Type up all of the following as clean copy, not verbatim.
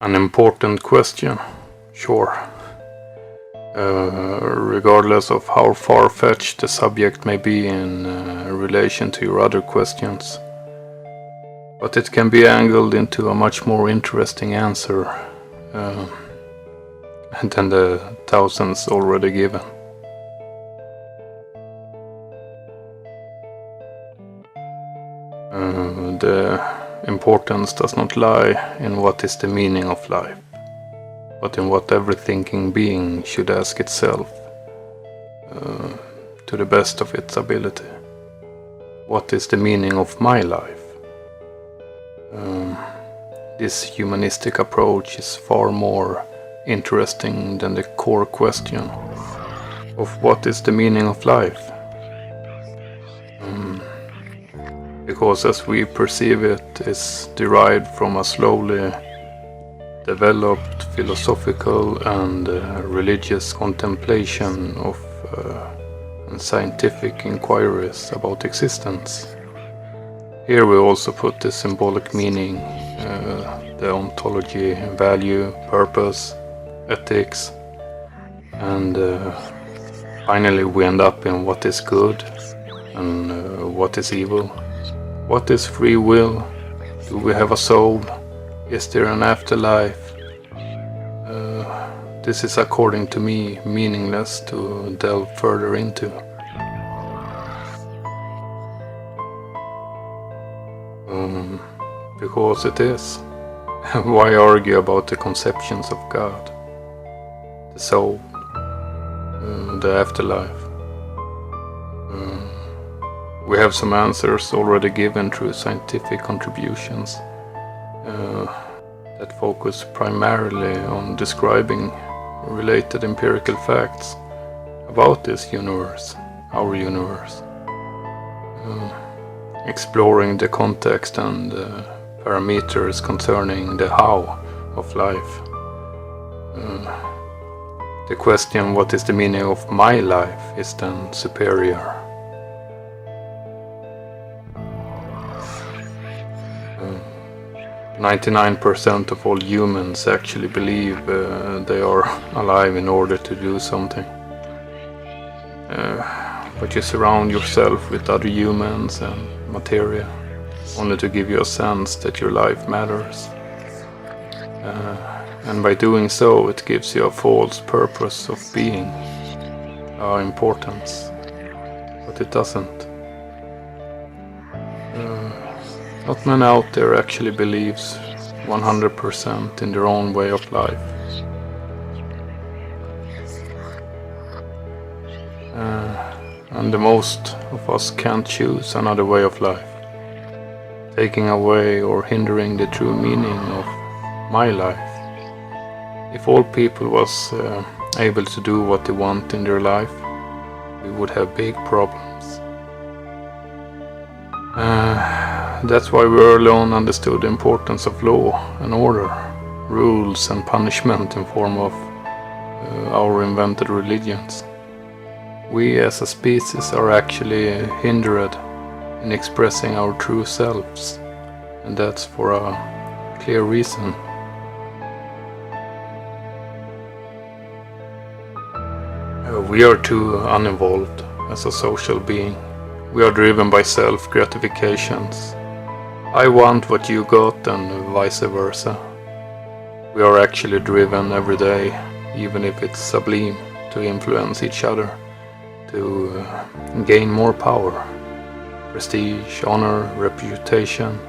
An important question, sure. Regardless of how far-fetched the subject may be in relation to your other questions. But it can be angled into a much more interesting answer than the thousands already given. The importance does not lie in what is the meaning of life, but in what every thinking being should ask itself, to the best of its ability. What is the meaning of my life? This humanistic approach is far more interesting than the core question of what is the meaning of life. Because as we perceive it is derived from a slowly developed philosophical and religious contemplation of and scientific inquiries about existence. Here we also put the symbolic meaning, the ontology, value, purpose, ethics, and finally we end up in what is good and what is evil. What is free will? Do we have a soul? Is there an afterlife? This is, according to me, meaningless to delve further into. Because it is. Why argue about the conceptions of God, the soul, the afterlife? We have some answers already given through scientific contributions that focus primarily on describing related empirical facts about this universe, our universe, exploring the context and parameters concerning the how of life. The question, what is the meaning of my life, is then superior. 99% of all humans actually believe they are alive in order to do something. But you surround yourself with other humans and materia only to give you a sense that your life matters. And by doing so it gives you a false purpose of being, importance. But it doesn't. Not many out there actually believes 100% in their own way of life. And the most of us can't choose another way of life, taking away or hindering the true meaning of my life. If all people was able to do what they want in their life, we would have big problems. That's why we early on understood the importance of law and order, rules and punishment in form of our invented religions. We as a species are actually hindered in expressing our true selves, and that's for a clear reason. We are too unevolved as a social being. We are driven by self-gratifications. I want what you got and vice versa. We are actually driven every day, even if it's sublime, to influence each other, to gain more power, prestige, honor, reputation.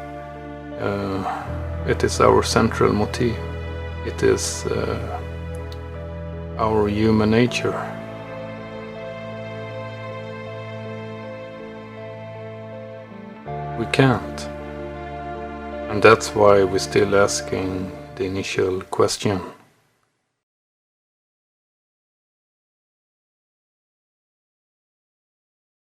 It is our central motive. It is our human nature. We can't. And that's why we're still asking the initial question.